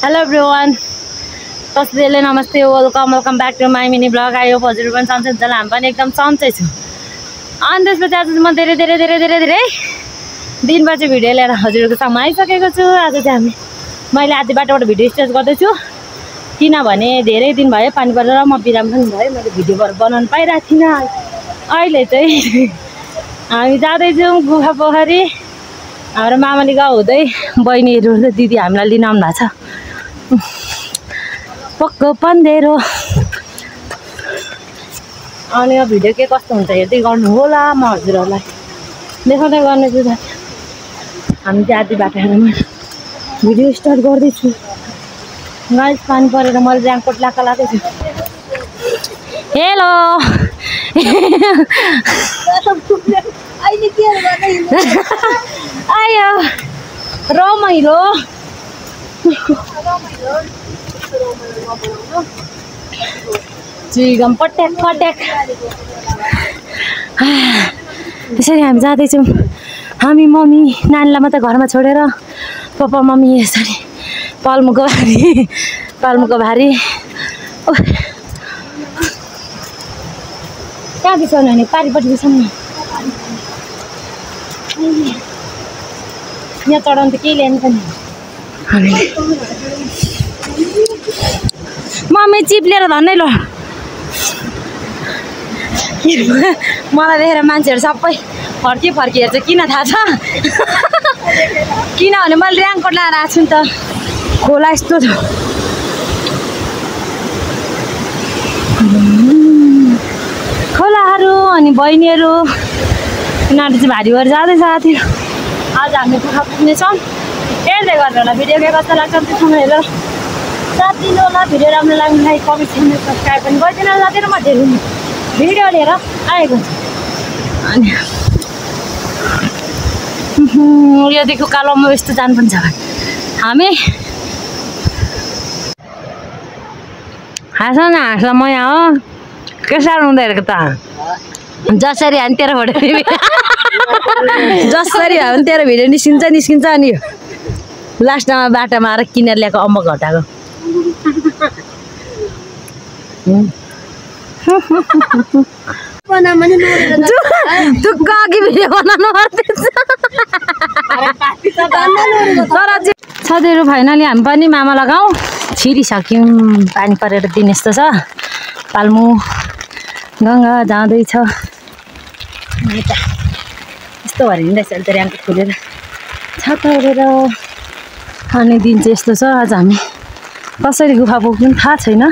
Hello everyone, कसैले नमस्ते, welcome back to my mini blog. आयो हजुर पनि सन्चै हुन्छ होला, हामी पनि एकदम सन्चै छु। अनि त्यसपछि आज म धेरै दिनपछि भिडियो लिएर हजुरको सामु आइसकेको छु। आज चाहिँ मैले आधी बाटोबाट भिडियो स्टार्ट गर्दैछु, किनभने धेरै दिन भयो पानी परेर म बिराम पनि भयो, मैले भिडियो बनाउनु पाइरहेको थिइनँ। अहिले चाहिँ हामी जाँदैछौँ गुफा पोखरी। हाम्रो मामाली गाउँ हुँदै बहिनीहरू दिदी हामीलाई लिन आउनु भएको छ। पक्को पन्देरो। अनि यो भिडियो के कस्तो हुन्छ हेर्दै गर्नु होला, म हजुरहरूलाई देखाउँदै गर्नेछु। हामी चाहिँ आधी बाटोमा भिडियो स्टार्ट गर्दैछु। गाइस पानी परेर मैले ऱ्याङ्कोट लाएको छु। हेलो आयो रमाइलो चिगम पट्याक पट्याक। यसरी हामी जाँदैछौँ। हामी मम्मी नानीलाई मात्रै घरमा छोडेर पप्पा मम्मी यसरी पाल्मुको भारी कहाँ बिसाउनु भने पारिपट्टि बिसाउनु। यहाँ चढाउनु त केही ल्याउनु पनि मम्मी चिप्लेर धन्नै ल। मलाई देखेर मान्छेहरू सबै फर्की हेर्छ, किन थाहा छ? किनभने मैले ऱ्याङ्कोट लगाएर आएको छु नि त, खोला यस्तो छ। खोलाहरू अनि बहिनीहरू यिनीहरू चाहिँ भारी भएर जाँदैछ साथी। आज हामी गुफा पुग्नेछौँ। हेर्दै गर्नु होला भिडियो के कस्तो लाग्छ त्यससँग हेरेर साथ दिनु होला। भिडियो राम्रो लाग्ने लाइक कमेन्ट च्यानल सब्सक्राइब पनि गरिदिनु होला। साथीहरू म धेरै भिडियो लिएर आएको छु। अनि योदेखि कालोमा यस्तो जानुपर्छ हामी। हाँस न हाँस म यहाँ हो के साह्रो हुँदैहरूको त। जसरी हामी तेरो फोटो जसरी हामी तेरो भिडियो निस्किन्छ। अनि लास्टमा बाटोमा आएर किनेर ल्याएको अम्बक घटाएको। साथीहरू फाइनली हामी पनि मामा लगाउँ छिरिसक्यौँ। पानी परेर दिन यस्तो छ। पाल्मु गङ्गा जाँदैछ। यस्तो भएर हिँड्दैछ अहिले त ऱ्याङ्कोट खोलेर छाता ओढेर। अनि दिन चाहिँ यस्तो छ। आज हामी कसरी गुफा पुग्नु थाहा छैन।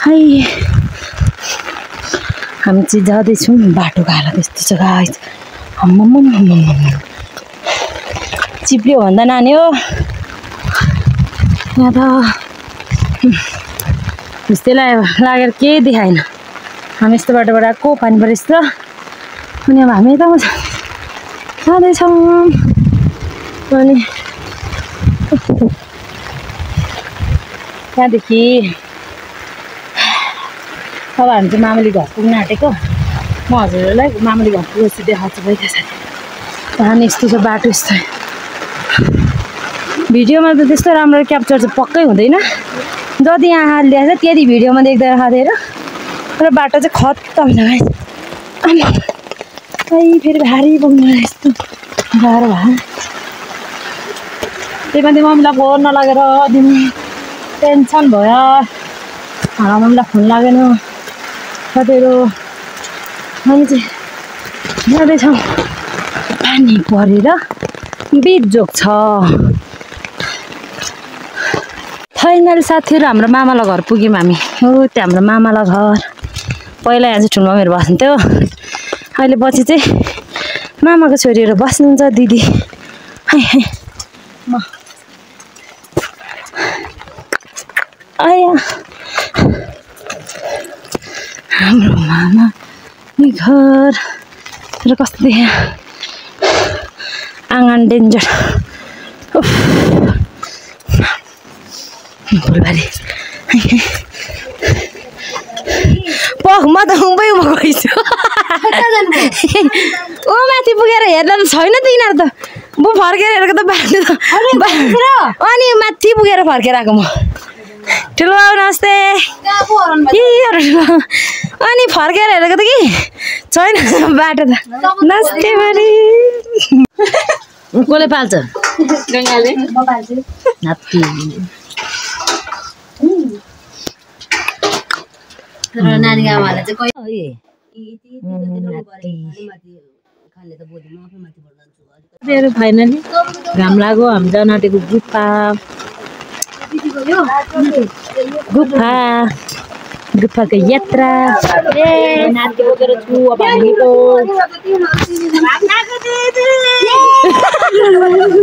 है हामी चाहिँ जाँदैछौँ। बाटोको हालत यस्तो छ गाइस। चिप्लियो भन्दा नानी हो यहाँ त। त्यस्तै लागेर केही देखाएन। हामी यस्तो बाटोबाट आएको पानी परेछ त। अनि अब हामी यता जाँदैछौँ। अनि त्यहाँदेखि अब हामी चाहिँ मामाली घर पुग्न आँटेको। म हजुरहरूलाई मामाली घर पुगेपछि देखाउँछु भाइ। त्यहाँ यस्तो छ बाटो। यस्तो भिडियोमा त त्यस्तो राम्रो क्याप्चर चाहिँ पक्कै हुँदैन। जति यहाँ हात ल्याएछ त्यति भिडियोमा देख्दै खाँदैन। र बाटो चाहिँ खत्तम छ गाइस। खै फेरि भारी बोक्नु यस्तो गाह्रो भयो। त्यही माथि मम्मीलाई फोन नलागेर दिनु टेन्सन भयो। मम्मीलाई फोन लागेन। साथीहरू हामी चाहिँ जाँदैछौँ। पानी परेर बिजोग छ। फाइनल साथीहरू हाम्रो मामाला घर पुग्यौँ हामी। हो त्यो हाम्रो मामाला घर। पहिला यहाँ चाहिँ ठुलो मम्मीहरू बस्नुहुन्थ्यो। अहिले पछि चाहिँ मामाको छोरीहरू बस्नुहुन्छ दिदी। म आया हाम्रो मामा घर र कस्तो देखा आँगन डेन्जर। फुलबारी म त उभै गइछु ओ माथि पुगेर हेर्दा त छैन त यिनीहरू त म फर्केर हेरेको त बाटो त अनि माथि पुगेर फर्केर आएको म ठुलो बाबु नमस्ते अनि फर्केर हेरेको त कि छैन बाटो त नमस्ते बडी कसले पाल्छ गङ्गाले म पाल्छु हात्ती तर नानीको आमाले चाहिँ कहिले फाइनली घाम लाग्यो हामी जान आँटेको गुफाको यात्रा नाति बोकेर छु अब हामीको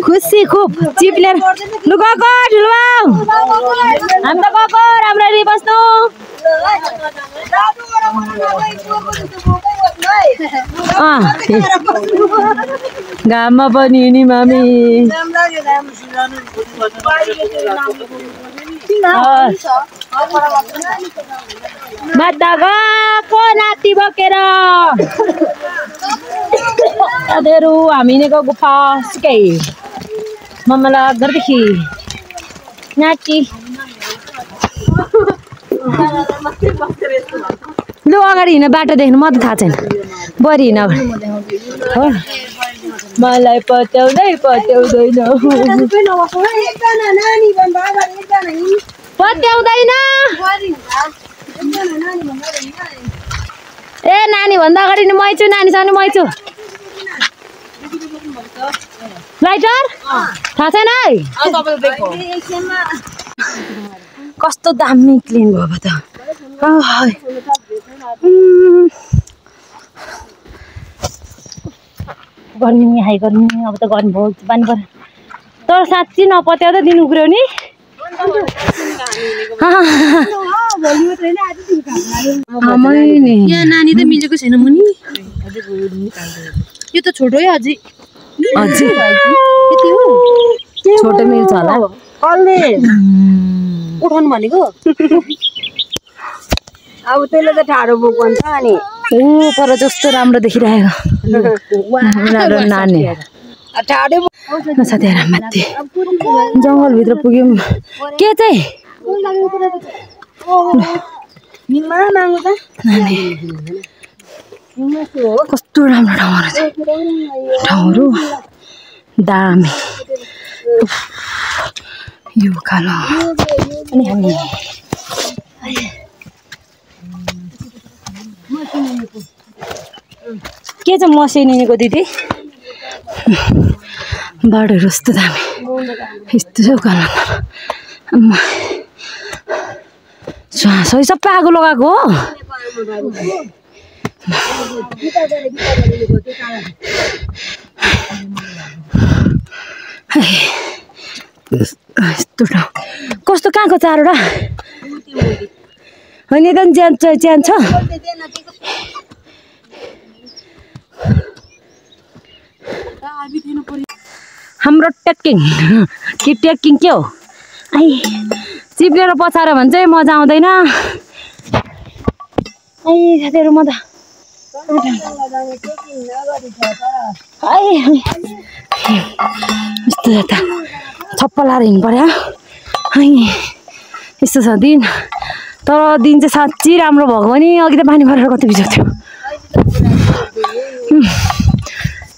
खुसी खुब चिप्लेर लु गएको ठुलो हामी त गएको राम्ररी बस्नु घाममा पनि हिँडी मामी माता गएको नाति बोकेर हामी हिँडेको गुफा सिकै मम्मालाई अगाडिदेखि नाति लु अगाडि हिँड्न बाटो देख्नु म त थाहा छैन बरी हिँड मलाई पत्याउँदैन पत्याउँदैन ए नानी भन्दा अगाडि नि मै छु नानीसँग मै छु लाइटर थाहा छैन है कस्तो दामी क्लिन भयो त गर्मी हाई गर्मी अब त गर्नुभयो पानी पर्यो तर साँच्ची नपत्याउँदा दिन उग्रियो नि यहाँ नानी त मिलेको छैन मुनि यो त छोटो है अझै छोटो मिल्छ होला कसले उठाउनु भनेको अब त्यसले त ठाडो बोक भन्छ अनि पर जस्तो राम्रो देखिरहेको नानी साथीहरू माथि जङ्गलभित्र पुग्यौँ के चाहिँ कस्तो राम्रो ठाउँहरू दामी यो उकालो अनि हामी के छ मसिनिको दिदी बाटोहरू कस्तो दामी यस्तो छ उकालो सही सबै आगो लगाएको हो यस्तो ठाउँ कस्तो कहाँको चारवटा होइन एकदम च्यान छ हाम्रो ट्रेकिङ के ट्रेकिङ के हो आई चिप्लेर पछाएर भने चाहिँ मजा आउँदैन आई साथीहरू म त यस्तो यता छप्प लाएर हिँड्नु पर्यो है यस्तो छ दिन तर दिन चाहिँ साँच्ची राम्रो भएको पनि अघि त पानी परेर कति बिजोग थियो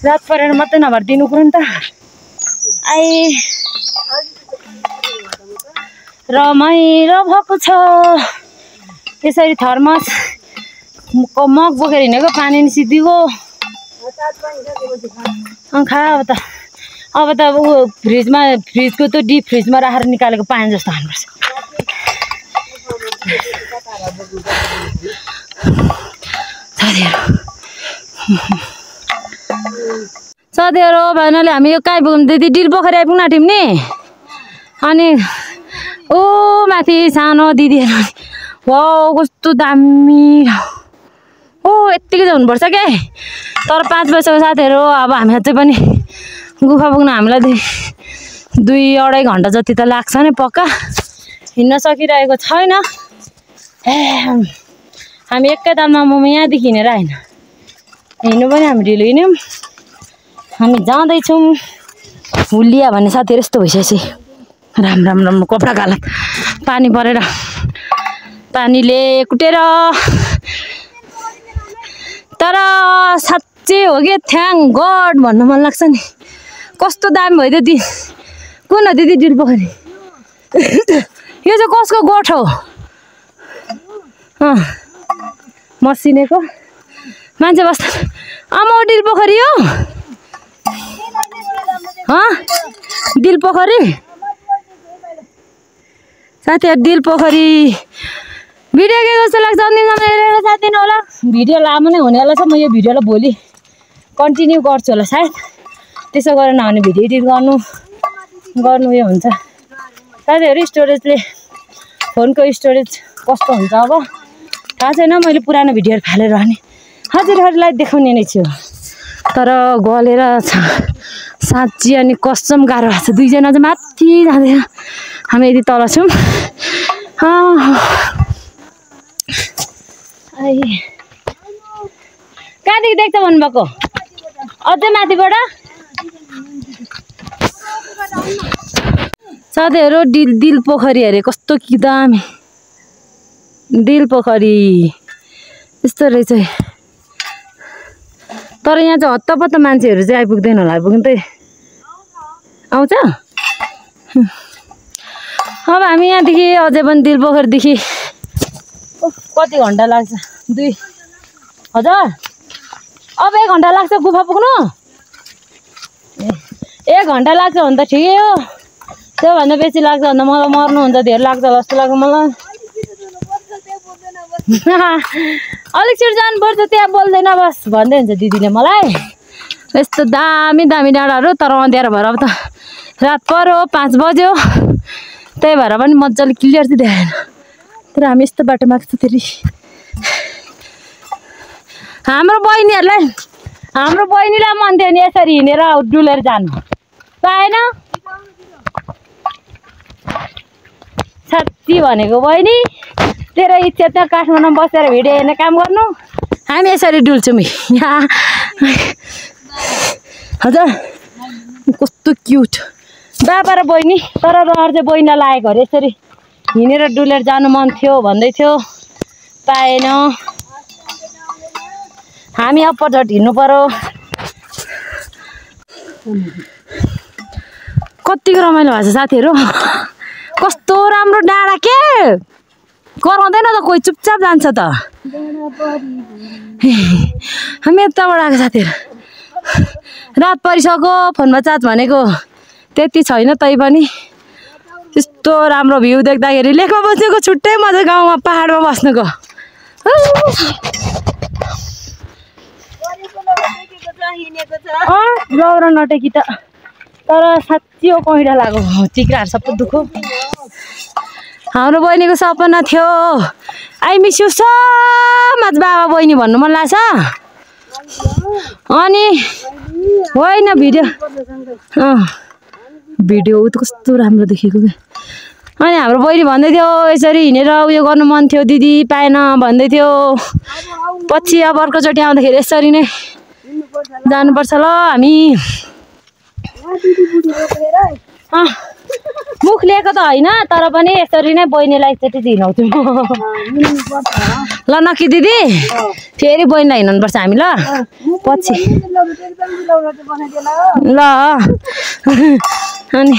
रात परेर मात्रै नभएर दिन उक्रो नि त आई रमाइलो भएको छ त्यसरी थर्मस मग बोकेर हिँडेको पानी नि सिद्धिको खा अब त ऊ फ्रिजको त डिप फ्रिजमा राखेर निकालेको पानी जस्तो खानुपर्छ साथीहरू भाइनाले हामी यो कहीँ पुग्यौँ त्यति डिल पोखरी आइपुग्न आँट्यौँ नि अनि ओ माथि सानो दिदीहरू वा कस्तो दामी ओ यत्तिकै चाहिँ हुनुपर्छ क्या तर 5 बजीको साथीहरू अब हामी चाहिँ पनि गुफा पुग्न हामीलाई 2-2.5 घन्टा जति त लाग्छ नि पक्का हिँड्न सकिरहेको छैन हामी एकैतालमा मोमो यहाँदेखि हिँडेर होइन हिँड्नु पनि हामी ढिलो हिँड्यौँ हामी जाँदैछौँ हुलिया भन्ने साथीहरू यस्तो भइसकेपछि राम्रो कपडा गाला पानी परेर पानीले कुटेर तर साँच्चै हो कि थ्याङ्क गड भन्न मन लाग्छ नि कस्तो दामी भयो त्यो कुन हो दिदी डिल पोखरी यो चाहिँ कसको गोठ हो मसिनेको मान्छे बस्छ आमा डिल पोखरी हो डिल पोखरी साथीहरू डिल पोखरी भिडियो के कस्तो लाग्छ अन्तिमसम्म हेरेर साथ दिनु होला भिडियो लामो नै हुने होला छ म यो भिडियोलाई भोलि कन्टिन्यू गर्छु होला सायद त्यसो गरेर नहुने भिडियो एडिट गर्नु उयो हुन्छ साथीहरू स्टोरेजले फोनको स्टोरेज कस्तो हुन्छ अब थाहा छैन मैले पुरानो भिडियोहरू फालेर भने हजुरहरूलाई देखाउने नै छु तर गलेर साँच्ची अनि कसम गाह्रो भएको छ दुईजना चाहिँ माथि जाँदैन हामी यदि तल छौँ कहाँदेखि देख्छ भन्नुभएको अझै माथिबाट साथीहरू दिल पोखरी अरे कस्तो कि दामी दिल पोखरी यस्तो रहेछ तर यहाँ चाहिँ हत्तपत्त मान्छेहरू चाहिँ आइपुग्दैन होला आइपुग्नु त आउँछ अब हामी यहाँदेखि अझै पनि दिल पोखरीदेखि कति घन्टा लाग्छ 2 हजार अब 1 घन्टा लाग्छ गुफा पुग्नु 1 घन्टा लाग्छ भने त ठिकै हो त्योभन्दा बेसी लाग्छ भने त मलाई मर्नु हुन्छ धेरै लाग्छ जस्तो लाग्छ मलाई अलिक छिटो जानुपर्छ त्यहाँ बोल्दैन बस भन्दै हुन्छ दिदीले मलाई यस्तो दामी डाँडाहरू तर अँध्यारो भएर अब त रात पर्यो 5 बज्यो त्यही भएर पनि मजाले क्लियर चाहिँ देखाएन तर हामी यस्तो बाटोमा आएको छ फेरि हाम्रो बहिनीलाई मन थियो नि यसरी हिँडेर डुलेर जानु पाएन साँच्ची भनेको बहिनी तेरो इच्छा त काठमाडौँमा बसेर भिडियो हेर्ने काम गर्नु हामी यसरी डुल्छौँ यहाँ हजुर कस्तो क्युट बाबा र बहिनी तर रहर चाहिँ बहिनीलाई लागेको अरे यसरी हिँडेर डुलेर जानु मन थियो भन्दै थियो पाएन हामी अप्परझट हिँड्नु पर्यो कतिको रमाइलो भएको छ साथीहरू कस्तो राम्रो डाँडा के कराउँदैन त कोही चुपचाप जान्छ त हामी यताबाट आएको साथीहरू रात परिसक्यो फोनमा चार्ज भनेको त्यति छैन तै पनि त्यस्तो राम्रो भ्यू देख्दाखेरि लेखमा बसेको छुट्टै मजा गाउँमा पहाडमा बस्नुको लौरा नटेकी त तर साँच्ची हो पहिला लाग्यो टिक्राहरू सबै दुखो हाम्रो बहिनीको सपना थियो I miss you so much बाबा बहिनी भन्नु मन लाग्छ अनि होइन भिडियो त कस्तो राम्रो देखेको क्या अनि हाम्रो बहिनी भन्दै थियो यसरी हिँडेर उयो गर्नु मन थियो दिदी पाएन भन्दै थियो पछि अब अर्कोचोटि आउँदाखेरि यसरी नै जानुपर्छ ल हामी मुख लिएको त होइन तर पनि यसरी नै बहिनीलाई एकचोटि हिँडाउँछौँ ल नकी दिदी फेरि बहिनीलाई हिँड्नुपर्छ हामी ल पछि ल अनि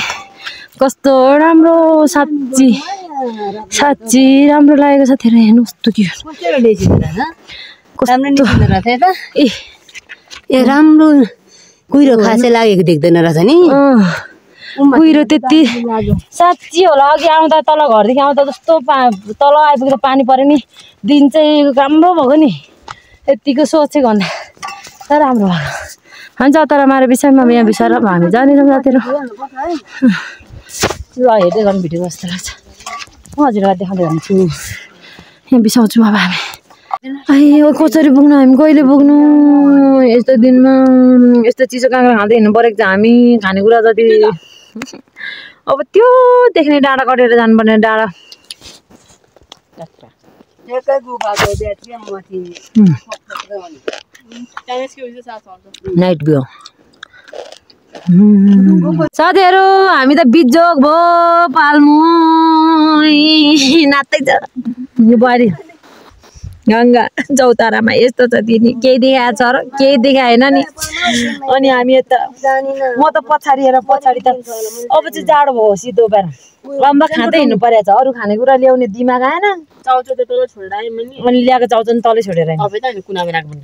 कस्तो राम्रो साँच्ची राम्रो लागेको छ तेरो हेर्नु कस्तो के ए राम्रो कुहिरो खासै लागेको देख्दैन रहेछ नि कुहिरो त्यति साँच्ची होला अघि आउँदा तल घरदेखि आउँदा जस्तो तल आइपुग्दा पानी पऱ्यो नि दिन चाहिँ राम्रो भएको नि यतिको सोचेको भन्दा तर राम्रो भएको हुन्छ तर मारो विषयमा यहाँ विषय हामी जानेछौँ साथीहरू ल हेर्दै गर्नु भिडियो जस्तो लाग्छ म हजुरलाई देखाउँदै भन्छु यहाँ बिसाउँछौँ अब हामी यो कसरी पुग्नु हामी कहिले पुग्नु यस्तो दिनमा यस्तो चिसो काँक्रा खाँदै हिँड्नु परेको छ हामी खानेकुरा जति अब त्यो देख्ने डाँडा कटेर जानुपर्ने डाँडा एकै गुफाको ब्याट्री मथि नाइट भ्यू साथीहरू हामी त बिजोग भो पाल्मु नाच्दै छ यो बुहारी गङ्गा चौतारामा यस्तो छ तिनी केही देखाएको छ र केही देखाएन नि अनि हामी यता म त पछाडि त अब चाहिँ जाडो भयो सिधो बेर लम्बा खाँदै हिँड्नु परेको छ अरू खानेकुरा ल्याउने दिमाग आएन चाउचाउ त तल छोडेर आयो मैले अनि ल्याएको चाउचाउ नि तलै छोडेर आएँ अब त नि कुनामा राख्नु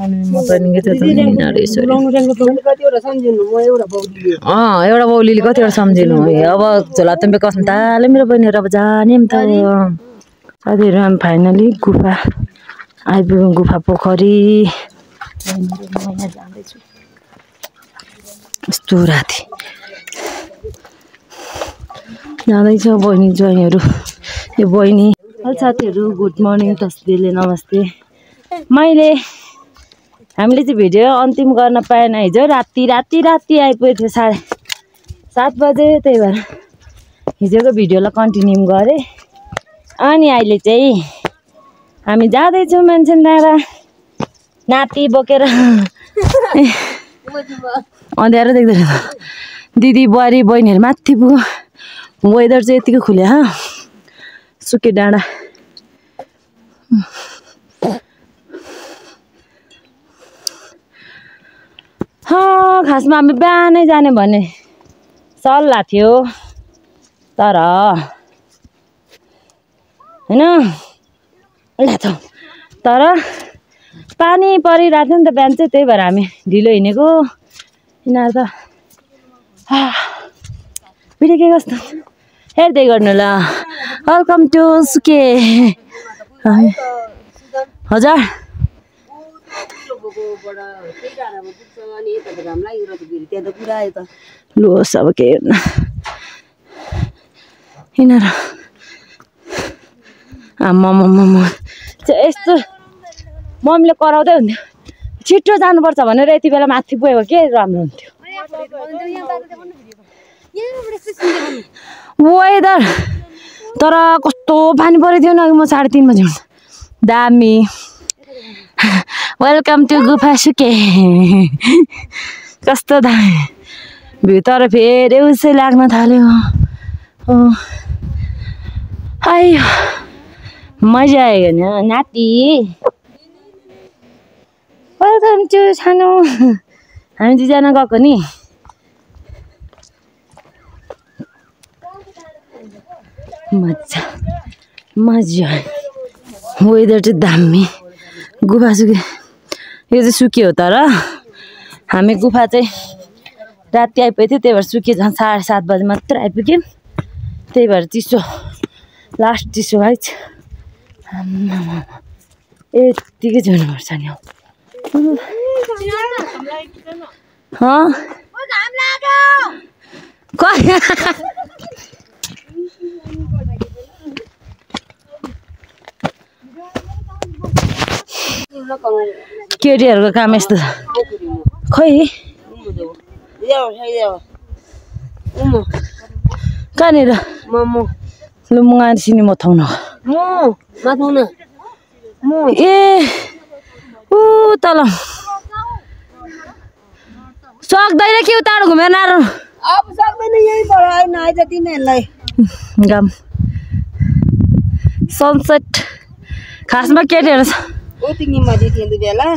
अनि म त कतिवटा सम्झिनु म एउटा बौलीले एउटा बौलीले कतिवटा सम्झिनु अब झोला तुम्बे कसम ताले मेरो बहिनीहरू अब जाने नि त साथीहरू हामी फाइनली गुफा आइपुग्यौँ गुफा पोखरी जाँदैछु यस्तो राति जाँदैछ बहिनी ज्वाइँहरू यो बहिनी साथीहरू गुड मर्निङ तस्बिरले नमस्ते हामीले चाहिँ भिडियो अन्तिम गर्न पाएन हिजो राति आइपुगेको थियो 7:30 बजे त्यही भएर हिजोको भिडियोलाई कन्टिन्यू गरेँ अनि अहिले चाहिँ हामी जाँदैछौँ मान्छे डाँडा नाति बोकेर अँध्यारो देख्दैन दिदी बुहारी बहिनीहरू माथि पुग्यो वेदर चाहिँ यतिको खुल्या सुके डाँडा खासमा हामी बिहानै जाने भन्ने सल्लाह थियो तर हैन ल्याथौ तर पानी परिरहेको थियो नि त बिहान चाहिँ त्यही भएर हामी ढिलो हिँडेको यिनीहरू त भिडियो के कस्तो हेर्दै गर्नु ल वेलकम टु सुके हजुर लोस अब के हेर्न यिनीहरू आम्मामामा यस्तो मम्मीले कराउँदै हुन्थ्यो छिटो जानुपर्छ भनेर यति बेला माथि पुगेको के राम्रो हुन्थ्यो वेदर तर कस्तो पानी परेको थियो न म 3:30 बजी दामी वेलकम टु गुफा सुके कस्तो दामी भ्यू तर फेरि उसै लाग्न थाल्यो आयो मजा आयो नि नाति वेलकम टु सानो हामी दुईजना गएको नि मजा वेदर चाहिँ दामी गुफा सुके यो चाहिँ सुके हो तर हामी गुफा चाहिँ राति आइपुगेको थियो त्यही भएर सुके झन् 7:30 बजी मात्र आइपुग्यौँ त्यही भएर चिसो लास्ट चिसो गाइज यत्तिकै जानुपर्छ नि केटीहरूको काम यस्तो छ खै कहाँनिर लु म सिनी मथाउन ए ऊ तल सक्दैन कि उताबाट घुमेर नारो अब सक्दैन यही भयो हैन आइज तिमीहरुलाई गाम सनसेट खासमा केटीहरु छ ओ तिमी मजे थिए बेला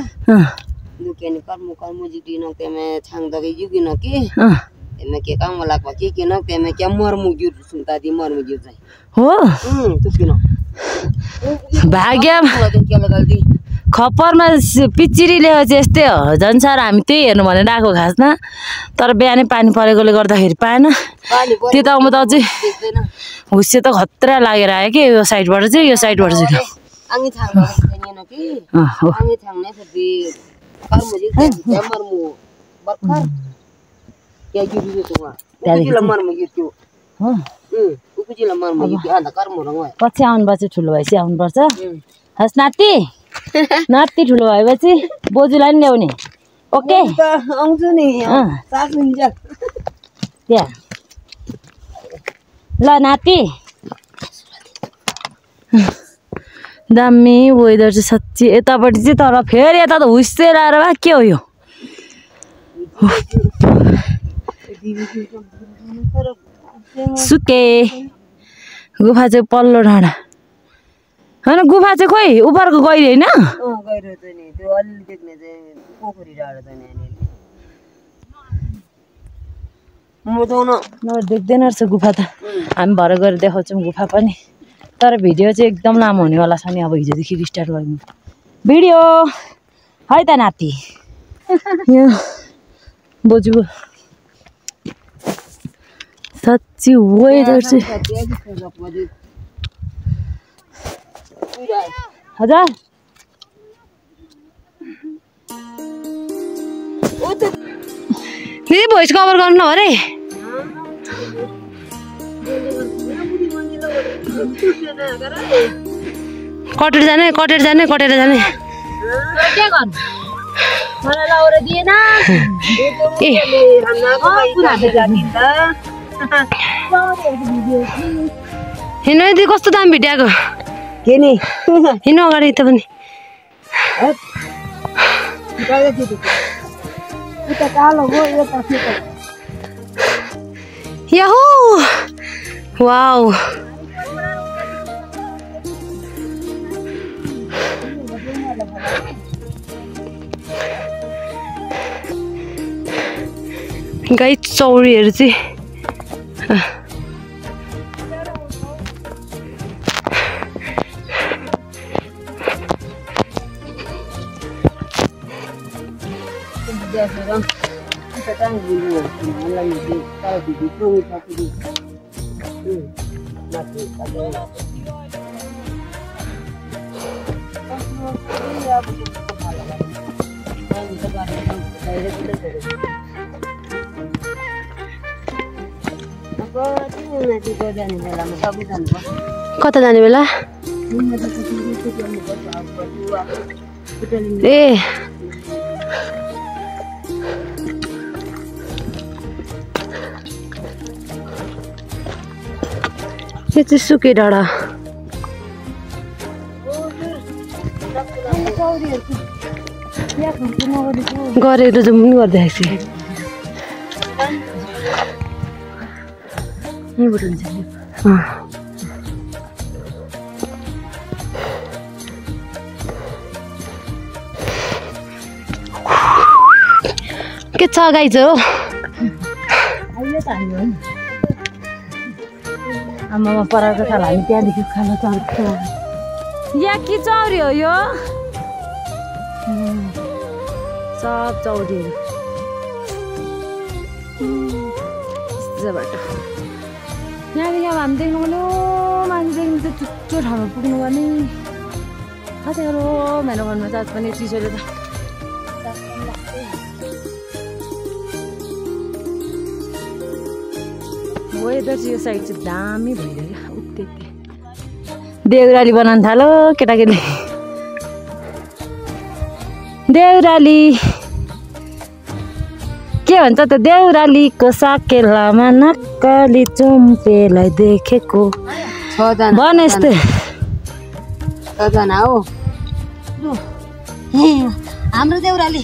दुकेन कर्म जिटिन तेमे छाङ दगे जुगिन के तेमे के काम लाग्छ के न तेमे के मर्मु जुट सुनता दि मर्मु जुट चाहिँ हो तुकिन भाग्य के लगाल्दी खपरमा पिचिरी ल्याएपछि यस्तै हो झन् सार हामी त्यही हेर्नु भनेर आएको खासमा तर बिहानै पानी परेकोले गर्दाखेरि पाएन त्यतामा त अझै हुस्से त खतरा लागेर आयो कि यो साइडबाट चाहिँ यो साइडबाट चाहिँ आङी छाङ छैन कि आङी छाङ नै फेरि कर्म जुट मर्मु बर्खर के जुबियो त वहाँ उकुजिला मर्मु जुट त्यो उकुजिला मर्मु जुट अन्त कर्म रङ पछि आउनुपर्छ ठुलो भएपछि आउनुपर्छ हस् नाति नाति ठुलो भएपछि बोजूलाई नि ल्याउने ओके आउँछु नि सास हुन्छ त्यहाँ ल नाति दामी वेदर चाहिँ साँच्ची यतापट्टि चाहिँ तर फेरि यता त हुस्सेर आएर भए के हो यो सुके गुफा चाहिँ पल्लो डाँडा होइन गुफा चाहिँ खोइ उपरको गहिरो होइन गहिरो चाहिँ नि त्यो अलिअलि देख्ने चाहिँ पोखरी डाँडा चाहिँ नि नभए देख्दैन रहेछ गुफा त हामी भरे गएर देखाउँछौँ गुफा पनि तर भिडियो चाहिँ एकदम लामो हुनेवाला छ नि अब हिजोदेखि स्टार्ट गर्नु भिडियो है त नाति यो बोजूको साँच्ची वेदर चाहिँ हजुर दिदी भोइस कभर गर्नु अरे कटेर जाने कटेर जाने कटेर जाने के गर्नु मलाई लाउरे दिएन हिँड्नु दिदी कस्तो दाम भेटिएको के नि हिँड्नु अगाडि त पनि याहू वाउ गाई चौरीहरू चाहिँ कता जाने बेला ए यो चाहिँ सुके डाँडा गरेर जाउँ पनि गर्दैछ यहीँबाट हुन्छ के छ गाई छ हो आमामा पराएको थाल हामी त्यहाँदेखि खाना चल्छ यहाँ के चौरी हो यो सब चौरीहरू बाटो यहाँदेखि अब हामी देख्नु मान्छेदेखि त चुच्चो ठाउँमा पुग्नु पर्ने कतिहरू मेरो घरमा चाहिँ आज पनि चिसोले त वेदर चाहिँ यो साइड चाहिँ दामी भइरहेको उक्ते देउराली बनाउनु थालो केटाकेटी देउराली के भन्छ त देउरालीको साकेलामा नक्कली चुम्पेलाई देखेको भन यस्तै हो हाम्रो देउराली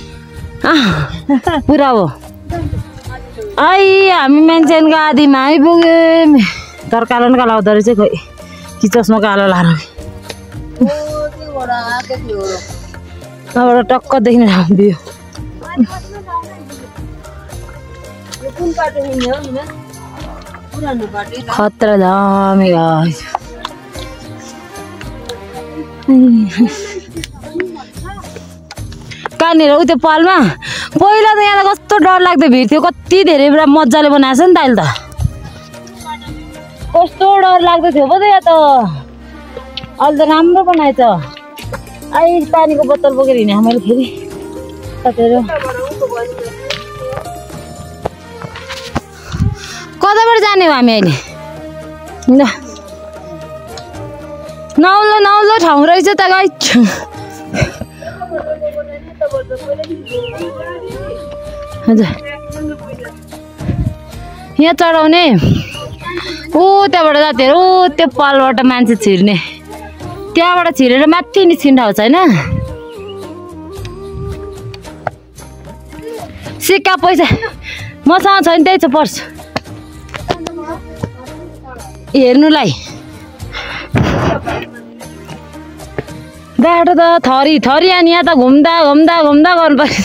पुरा हो आई हामी मान्छेको आधीमा आइपुग्यौँ तर कालो न कालो आउँदो रहेछ खोइ कि चस्मा कालो लाएर त्यहाँबाट टक्क देख्ने ठाउँ दियो खतरा दामी गाइस कहाँनिर उ त्यो पालमा पहिला त यहाँ कस्तो डर लाग्दो भिड थियो कति धेरै पुरा मजाले बनाएको छ नि त अहिले त कस्तो डर लाग्दो थियो पो त यहाँ त अहिले त राम्रो बनाएछ आई पानीको बोतल बोकेर हिँडेँ मैले फेरि कतिहरू कताबाट जाने हो हामी अहिले नौलो नौलो ठाउँ रहेछ त गाई हजुर यहाँ चढाउने ऊ त्यहाँबाट जातीहरू त्यो पालबाट मान्छे छिर्ने त्यहाँबाट छिरेर माथि निस्किनु ठाउँ छैन सिक्का पैसा मसँग छैन त्यही छ पर्स हेर्नुलाई बाटो त थरी थरी अनि यहाँ त घुम्दा घुम्दा घुम्दा गर्नुपर्छ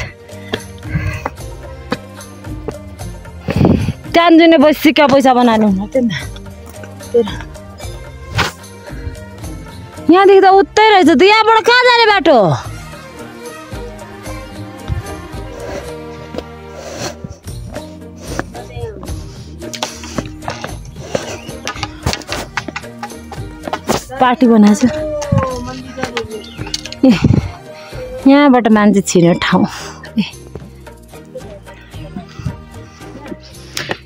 चान्जुने बस सिक्का पैसा बनाउनु हुन्थ्यो नि त यहाँदेखि त उतै रहेछ त यहाँबाट कहाँ जाने बाटो पार्टी बनाएको छ ए यहाँबाट मान्छे छिर्ने ठाउँ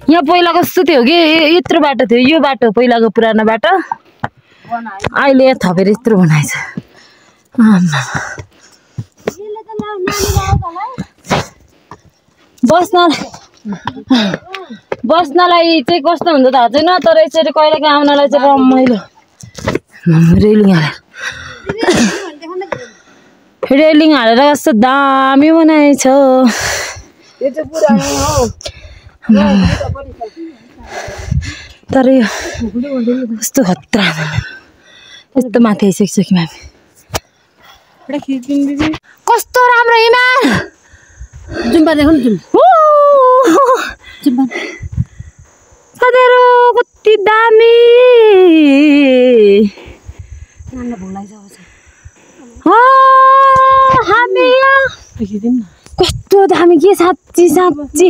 यहाँ पहिला कस्तो थियो कि यत्रो बाटो थियो यो बाटो पहिलाको पुरानो बाटो अहिले थपेर यत्रो बनाएछ बस्नलाई चाहिँ कस्तो हुन्छ थाहा छैन तर यसरी कहिलेकाहीँ आउनलाई चाहिँ रमाइलो रेलिङ हालेर कस्तो दामी बनाएछ तर यो कस्तो खतरा यस्तो माथि आइसकिसक्यो हामी कस्तो राम्रो हिमाल जुम्बा देखाउनु जुम्बा साथीहरु कति दामी हामी कस्तो दामी के साँच्ची साँच्ची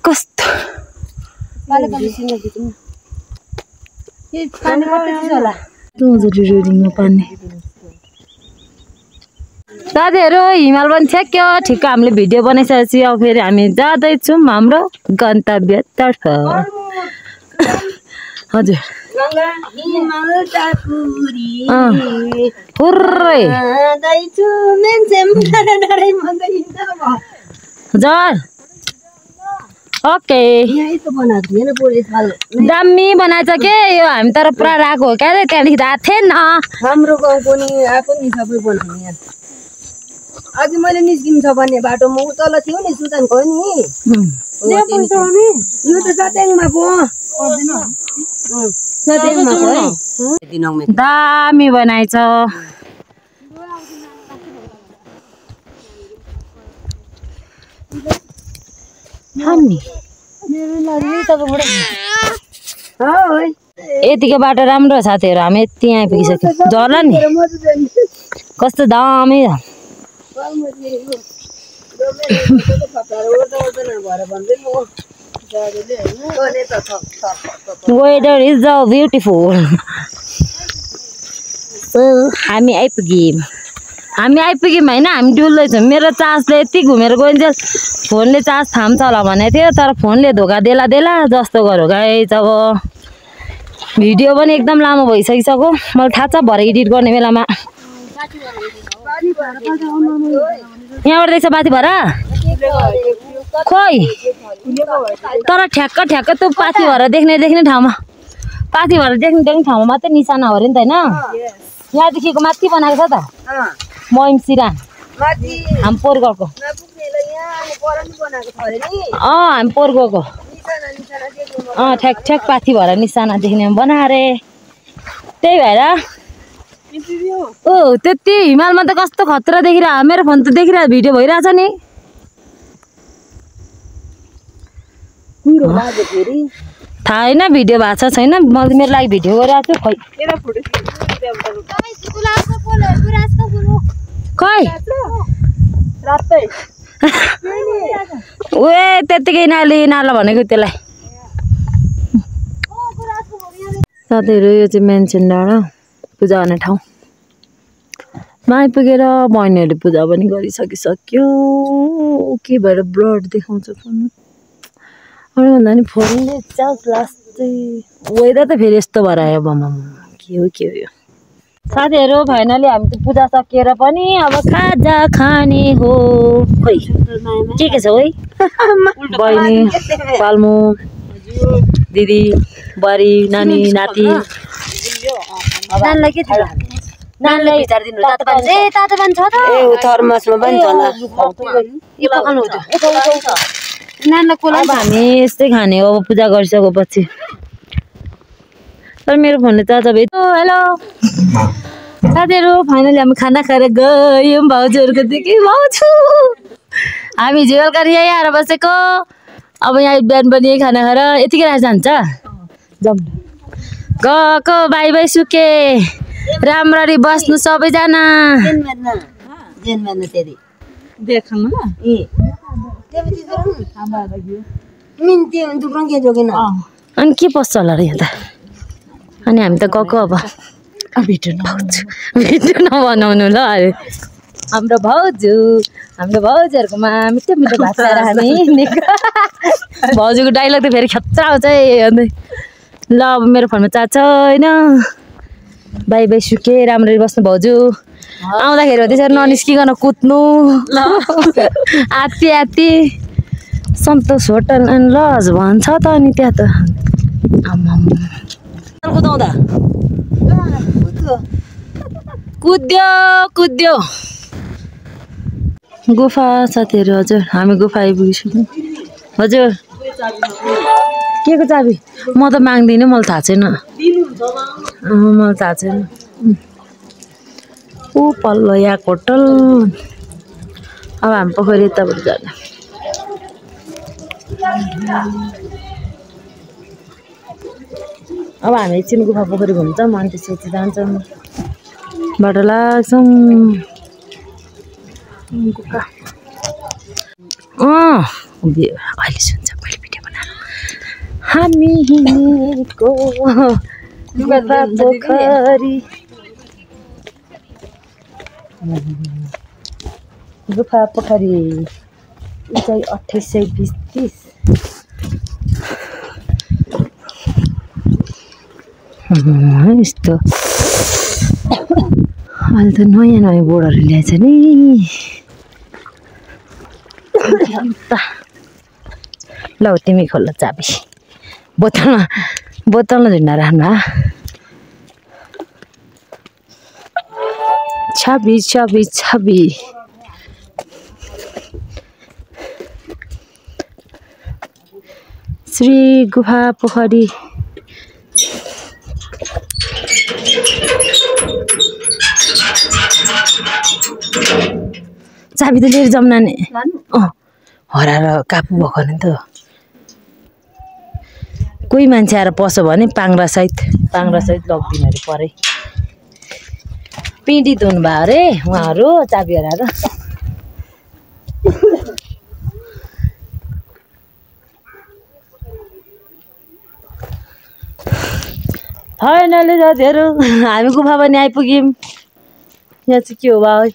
कस्तो साथीहरु हिमाल पनि ठ्याक्यो ठिक्क हामीले भिडियो बनाइसकेपछि अब फेरि हामी जाँदैछौँ हाम्रो गन्तव्यतर्फ हजुर ओके दामी बनाएछ के यो हामी तर पुरा राको हो क्या त्यहाँदेखि राको थिएन हाम्रो गाउँको नि आएको नि सबै बनाउने अघि मैले निस्किनु छ भन्ने बाटो म तल थियो नि सुजनको नि यो त सत्याङमा पो दामी बनाएछ यतिको बाटो राम्रो साथीहरु हामी यति आइपुगिसक्यो झर्ला नि कस्तो दामी वेदर इज द ब्युटिफुल हामी आइपुग्यौँ होइन हामी डुल्दैछौँ मेरो चार्जले यति घुमेर गइन्छ फोनले चार्ज थाम्छ होला भनेको थियो तर फोनले धोका देला जस्तो गऱ्यो गाइस अब भिडियो पनि एकदम लामो भइसकिसक्यो मलाई थाहा छ भरे एडिट गर्ने बेलामा यहाँबाट देख्छ माथि भएर खोइ तर ठ्याक्क त्यो पाथी भएर देख्ने ठाउँमा पाथी भएर देख्ने ठाउँमा मात्रै निशाना हो अरे नि त होइन यहाँदेखिको माथि बनाएको छ त महिम सिरान हामी पोहोर गएको हामी पोहोर गएको ठ्याक पाथी भएर निशाना देख्ने बनाएर त्यही भएर त्यति हिमालमा त कस्तो खतरा देखिरह मेरो फोन त देखिरह भिडियो भइरहेछ नि थाहा होइन भिडियो भएको छ छैन मैले मेरो लागि भिडियो गरिरहेको छु खै ओए त्यतिकै नाला भनेको त्यसलाई साथीहरु यो चाहिँ मेन्सन डाँडा पूजा गर्ने ठाउँ आइपुगेर बहिनीहरूले पूजा पनि गरिसकिसक्यो के भएर ब्लड देखाउँछ फोन अरू भन्दा नि फोनले चार्ज लास्टै वेदर त फेरि यस्तो भएर आयो बम के हो यो साथीहरु फाइनली हामी त पूजा सकिएर पनि अब खाजा खाने हो खै के छ है बहिनी पाल्मु दिदी बुहारी नानी नाति नानीलाई के दिनु नानीलाई तातो पानी छ त ए थर्मसमा पनि छ होला यो पकाउनु हो त्यो नानीलाई कोला अब हामी यस्तै खाने हो अब पूजा गरिसकेपछि तर मेरो फोनले चार्ज भयो हेलो साथीहरू फाइनली हामी खाना खाएर गयौँ भाउजूहरूको देखि भाउजू हामी झुलकारी यहीँ आएर बसेको अब यहाँ बिहान पनि यही खाना खाएर यतिकै राखेर जान्छ जाउँ गएको बाई बाई सुके राम्ररी बस्नु सबैजना अनि के पस्छ होला र यहाँ त अनि हामी त गएको अब भिडियो नबनाउनु ल हाम्रो भाउजूहरूकोमा मिठो मिठो भात खाएर हामी भाउजूको डाइलग त फेरि खतरा आउँछ है अन्त ल अब मेरो फोनमा चार्ज छैन बाई बाई सुके राम्ररी बस्नु भाउजू आउँदाखेरि हो त्यसरी ननिस्किकन कुद्नु आत्ती सन्तोष होटल एन्ड लज भन्छ त अनि त्यहाँ त कुदाउँदा कुद्यो गुफा साथीहरू हजुर हामी गुफा आइपुगिसक्यौँ हजुर के को चाबी म त माग्दिनँ मलाई थाहा छैन मलाई थाहा छैन ऊ पल्लो यहाँ होटल अब हामी पोखरी यताबाट जाने अब हामी एकछिन गुफा पोखरी घुम्छौँ अनि त्यसपछि जान्छौँ बाटो लाग्छौँ गुफा अहिले सुन्छ मैले भिडियो बनाएर हामी हिँडेको गुफा पोखरी गुफा पोखरी उचाइ 2820 यस्तो अहिले त नयाँ बोर्डहरू ल्याएछ नि ल तिमी खोल्ला चाबी बोतलमा झुन्डा राख्नु छवि श्री गुफा पोखरी चाबी त लिएर जाऊँ नानी हराएर कापु भएको नि त कोही मान्छे आएर पस्यो भने पाङ्रा सहित लग्दिनु अरे परे पीडित हुनुभयो अरे उहाँहरू चाबी हराएर फाइनली साथीहरू हामी गुफा पनि आइपुग्यौँ यहाँ चाहिँ के हो भाइ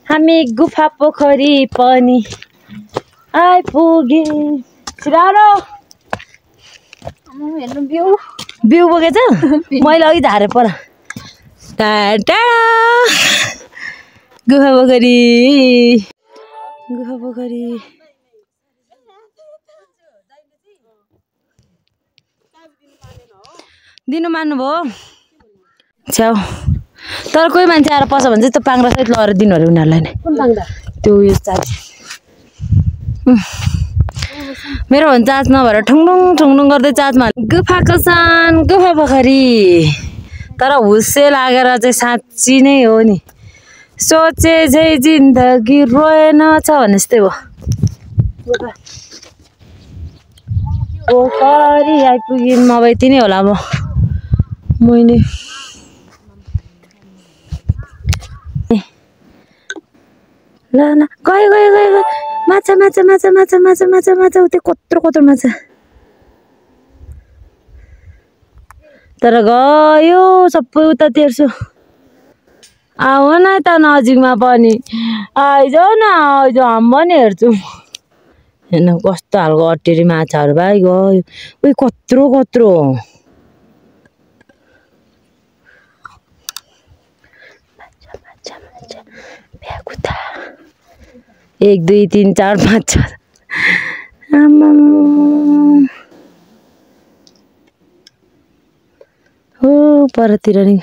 हामी गुफा पोखरी पनि आइपुग्यौँ छिरारो बिउ बोकेछ मैले अघि झारेँ पर टाढा गुफा पोखरी दिनु मान्नुभयो छ्याउ तर कोही मान्छे आएर पस्छ भने चाहिँ त्यो पाङ्रा सहित लगेर दिनु अरे उनीहरूलाई नै त्यो उयो चाबी मेरो भन्छ चार्ज नभएर ठुङठुङ गर्दै चार्जमा गुफाको सान गुफा पोखरी तर हुस्से लागेर चाहिँ साँच्ची नै हो नि सोचे चाहिँ जिन्दगी रोएन छ भने जस्तै हो पोखरी आइपुग्यौँ अब यति नै होला अब मैले ल गयो माछा उतै कत्रो माछा तर गयो सबै उता तेर्सो आऊ न यता नजिकमा पनि आइजाऊ न आइजाऊ हामी पनि हेर्छौँ हेर्न कस्तो खालको अटेरी माछाहरू भाइ गयो उयो कत्रो भ्याकुता 1 2 3 4 5 6 हो परतिर नि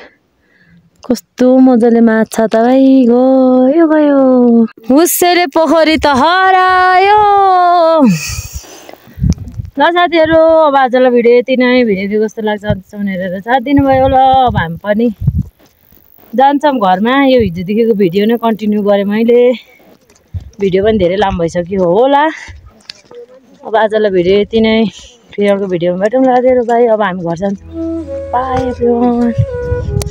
कस्तो मजाले माछा त भाइ गयो गयो उसैले पोखरी त हरायो। ल साथीहरू अब आजलाई भिडियो यति नै। भिडियो कस्तो लाग्छ अन्त्यसम्म हेरेर साथ दिनुभयो। ल अब हामी पनि जान्छौँ घरमा। यो हिजोदेखिको भिडियो नै कन्टिन्यू गरेँ मैले। भिडियो पनि धेरै लामो भइसक्यो होला। अब आजलाई भिडियो यति नै। फेरि अर्को भिडियोमा भेटौँ ल साथीहरू। बाई। अब हामी घर जान्छौँ। By everyone.